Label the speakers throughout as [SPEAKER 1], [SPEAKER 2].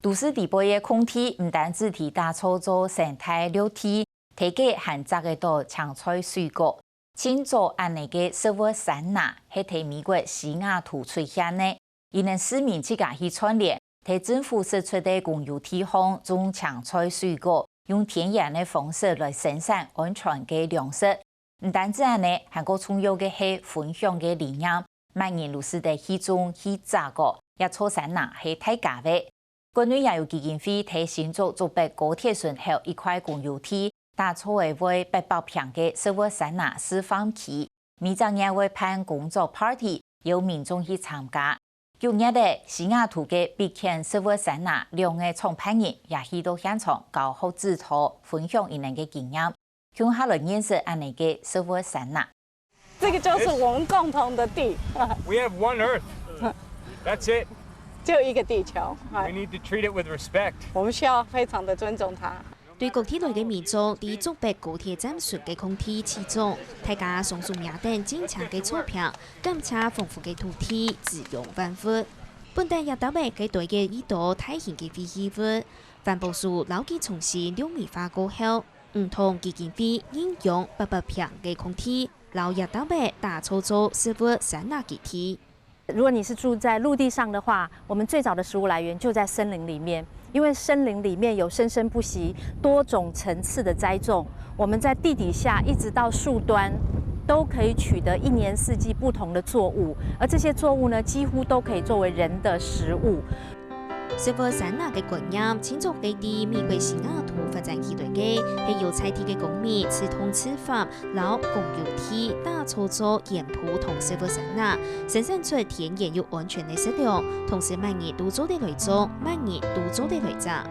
[SPEAKER 1] 都市地堡的空气唔单止提打造做生态绿地，提供含杂个多青菜水果。清早安尼个生活山呐，系提美国西雅图出现呢，伊能市民自家去串联，提政府设出的公有地方种青菜水果，用天然的方式来生产安全嘅粮食。唔单止安尼，还个重要嘅系分享嘅理念，每年都是得去种去炸个，也错山呐系太价位。国内也有基金会提新竹竹北高铁顺后一块公有地。打造为800平嘅生活山呐释放区，每周日会办工作 party， 有民众去参加。9日的西雅图嘅必看生活山呐2个创办人也去到现场教学指导，分享伊们嘅经验，向下来认识安尼嘅生活山呐。
[SPEAKER 2] 这个就是我们共同的地。
[SPEAKER 3] We have one Earth. That's it.
[SPEAKER 2] 就一个地球。
[SPEAKER 3] We need to treat it with respect.
[SPEAKER 2] 我们需要非常的尊重它。
[SPEAKER 4] 对高铁内嘅民众，伫竹北高铁站顺嘅空气起种，大家松树苗等坚强嘅草坪，感谢丰富嘅土地，滋养万物。本地也特别嘅对嘅依度大型嘅废弃物，环保署老记重新绿美化过后，唔同基金会应用800平嘅空地，老也特别打造做生活山呐基地。
[SPEAKER 5] 如果你是住在陆地上的话，我们最早的食物来源就在森林里面。因为森林里面有生生不息、多种层次的栽种，我们在地底下一直到树端，都可以取得1年4季不同的作物，而这些作物呢，几乎都可以作为人的食物。
[SPEAKER 4] 生活山呐嘅观念，清楚地伫美国西雅图发展起来嘅，系由采地嘅公民吃通吃法，老公有地打造做盐埔同生活山呐，生产出天然又安全嘅食料，同时每年都做啲来做，每年都做啲来炸。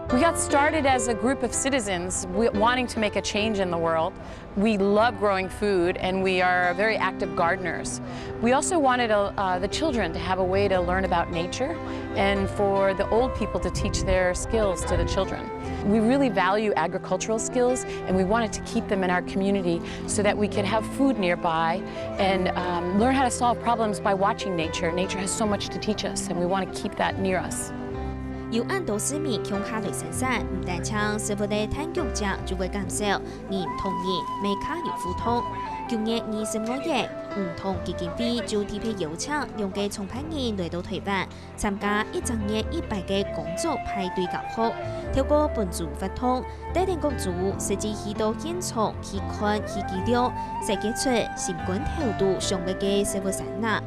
[SPEAKER 6] We got started as a group of citizens wanting to make a change in the world. We love growing food and we are very active gardeners. We also wanted the children to have a way to learn about nature and for the old people to teach their skills to the children. We really value agricultural skills and we wanted to keep them in our community so that we could have food nearby and learn how to solve problems by watching nature. Nature has so much to teach us and we want to keep that near us.
[SPEAKER 4] 有按到市民向下来生产，唔但将生活的探究者就会减少，人同人每卡有互通。9月25日，唔同基金会就特别邀请2个创办人来到台湾，参加1整日100个工作派对教学，透过本组发通，带领各组实际去到现场去看去记录，设计出新冠调度上嘅嘅生活山呐。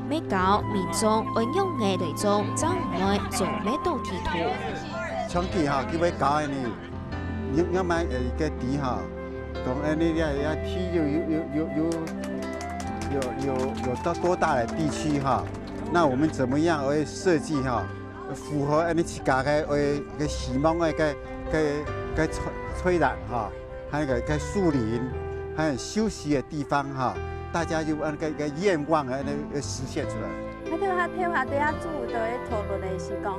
[SPEAKER 4] 要教民众运用嘅来种障碍做咩道地图。
[SPEAKER 7] 长期哈，佢要教安尼，要买个地哈，讲安尼呀地有到多大的地区哈？那我们怎么样来设计哈，符合安尼自家个希望个吹染哈，还有个树林，还有休息的地方哈。大家就按个愿望啊，那实现出来。
[SPEAKER 8] 跳下底下住在讨论的是讲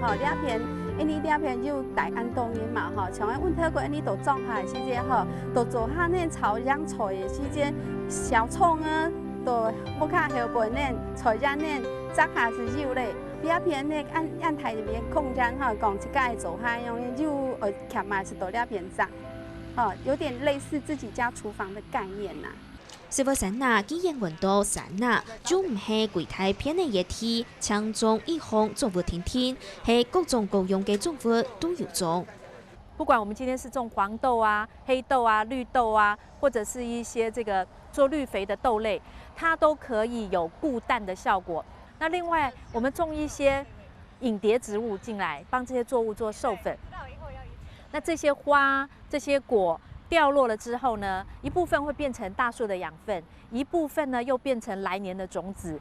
[SPEAKER 8] 吼，两片，因为两片就大安冬阴嘛吼，像阮透过因为都种下的时间吼，都做下那草养菜的时间，小葱啊，都不卡后背那菜芽那摘下是肉嘞，两片那按台里面空间吼，讲一家做下用肉夹嘛是到两片摘，吼，有点类似自己家厨房的概念呐。
[SPEAKER 4] 生活山呐，既然闻到山呐，就唔系柜台片的液体，强中一项作物天天，系各种各样嘅作物都有种。
[SPEAKER 5] 不管我们今天是种黄豆啊、黑豆啊、绿豆啊，或者是一些这个做绿肥的豆类，它都可以有固氮的效果。那另外，我们种一些隐蝶植物进来，帮这些作物做授粉。那这些花、这些果掉落了之后呢，一部分会变成大树的养分，一部分呢又变成来年的种子。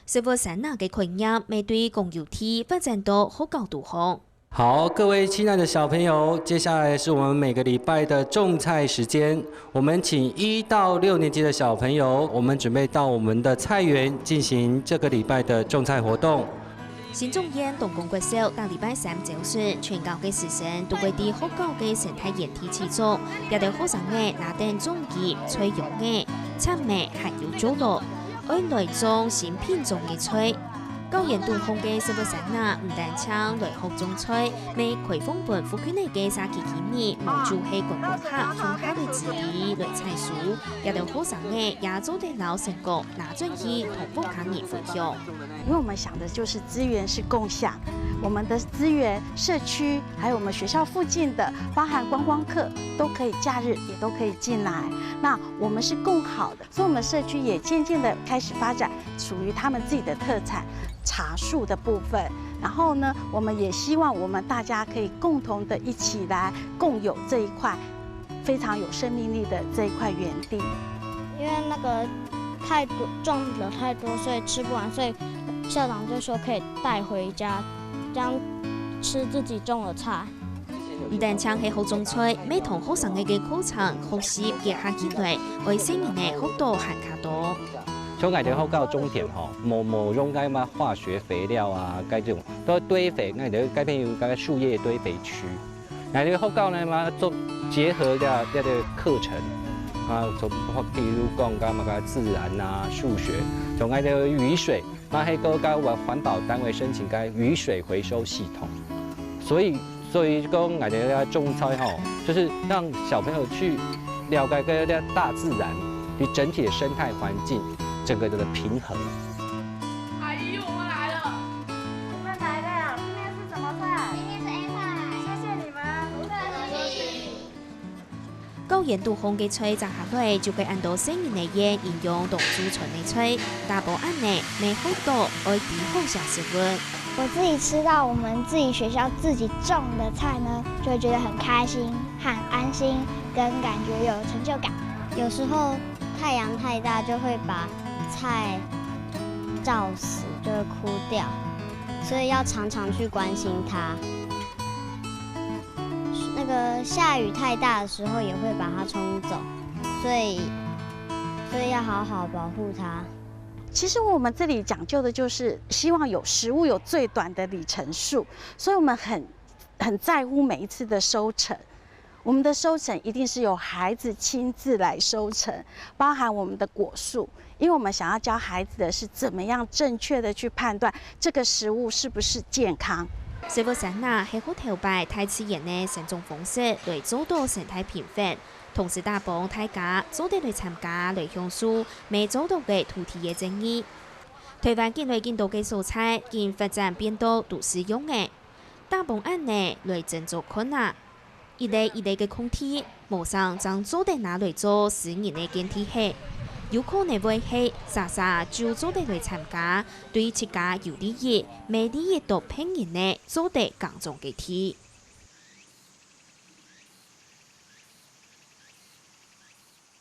[SPEAKER 4] 生活山呐嘅概念，面对公有地发展到好高度上。
[SPEAKER 9] 好，各位亲爱的小朋友，接下来是我们每个礼拜的种菜时间。我们请1到6年级的小朋友，我们准备到我们的菜园进行这个礼拜的种菜活动。
[SPEAKER 4] 新种园动工结束，到礼拜3早上，全校嘅师生都会伫好高嘅生态园地起种，带到学生嘅拿定种机、采用嘅、插麦还有做落，爱来种新品种嘅菜。高盐度烘嘅生活山呐，唔但搶來學種菜，未開封本附近嘅沙琪琪米，無就係觀光客從下嚟治理來採樹，也有好生嘅也做得老成果，拿轉去同福康人分享。
[SPEAKER 10] 因為我們想的就是資源是共享，我們的資源、社區，還有我們學校附近的，包含觀光客都可以假日也都可以進來。那我們是共好的，所以我們社區也漸漸的開始發展屬於他們自己的特產。茶樹的部分，然後呢，我們也希望我們大家可以共同的一起來共有這一塊非常有生命力的這一塊園地。
[SPEAKER 11] 因為那個太多種了太多，所以吃不完，所以校長就說可以帶回家，這樣吃自己種的菜。
[SPEAKER 4] 唔但搶係好種菜，每同學生嘅課程學習結合起來，為生命嘅學到還較多。
[SPEAKER 12] 從我哋學校種田吼，冇用嗰啲化學肥料啊，嗰種都堆肥，我哋嗰邊有嗰個樹葉堆肥區。嗱，呢個學校呢嘛做結合嘅一個課程啊，從譬如講個自然啊、數學，從嗰個雨水，啊係個個環保單位申請個雨水回收系統。所以講我哋嘅種菜吼，就是讓小朋友去了解嗰個大自然與整體的生態環境。整個的平衡。
[SPEAKER 11] 阿姨，我們來了。
[SPEAKER 13] 你們來了，今天是什麼菜？今天是 A 菜。謝謝你們。不客氣。
[SPEAKER 4] 高鹽度烘嘅菜摘下來，就會按照生命嘅嘢營養同儲存嘅菜，大部按呢未好多，愛抵好下食物。
[SPEAKER 11] 我自己吃到我們自己學校自己種的菜呢，就會覺得很開心、很安心，跟感覺有成就感。有時候太陽太大，就會把菜照死，就會枯掉，所以要常常去關心它。那個下雨太大的時候，也會把它沖走，所以要好好保護它。
[SPEAKER 10] 其實我們這裡講究的就是希望有食物有最短的里程數，所以我們很在乎每一次的收成。我們的收成一定是由孩子親自來收成，包含我們的果樹，因為我們想要教孩子的是怎麼樣正確的去判斷這個食物是不是健康。
[SPEAKER 4] 生活山呐係好頭擺太自然嘅生種方式來做到生態平衡，同時大幫大家做得來參加來享受未做到嘅土地嘅爭議。台灣近來見到嘅蔬菜，見發展變到都市用嘅，大幫按呢來製作困難。一類嘅空氣，無上將做得拿來做私人嘅建體系，有可能會係傻就做得來參加，對自家有利益、未利益都拼人嘅做得更重嘅體。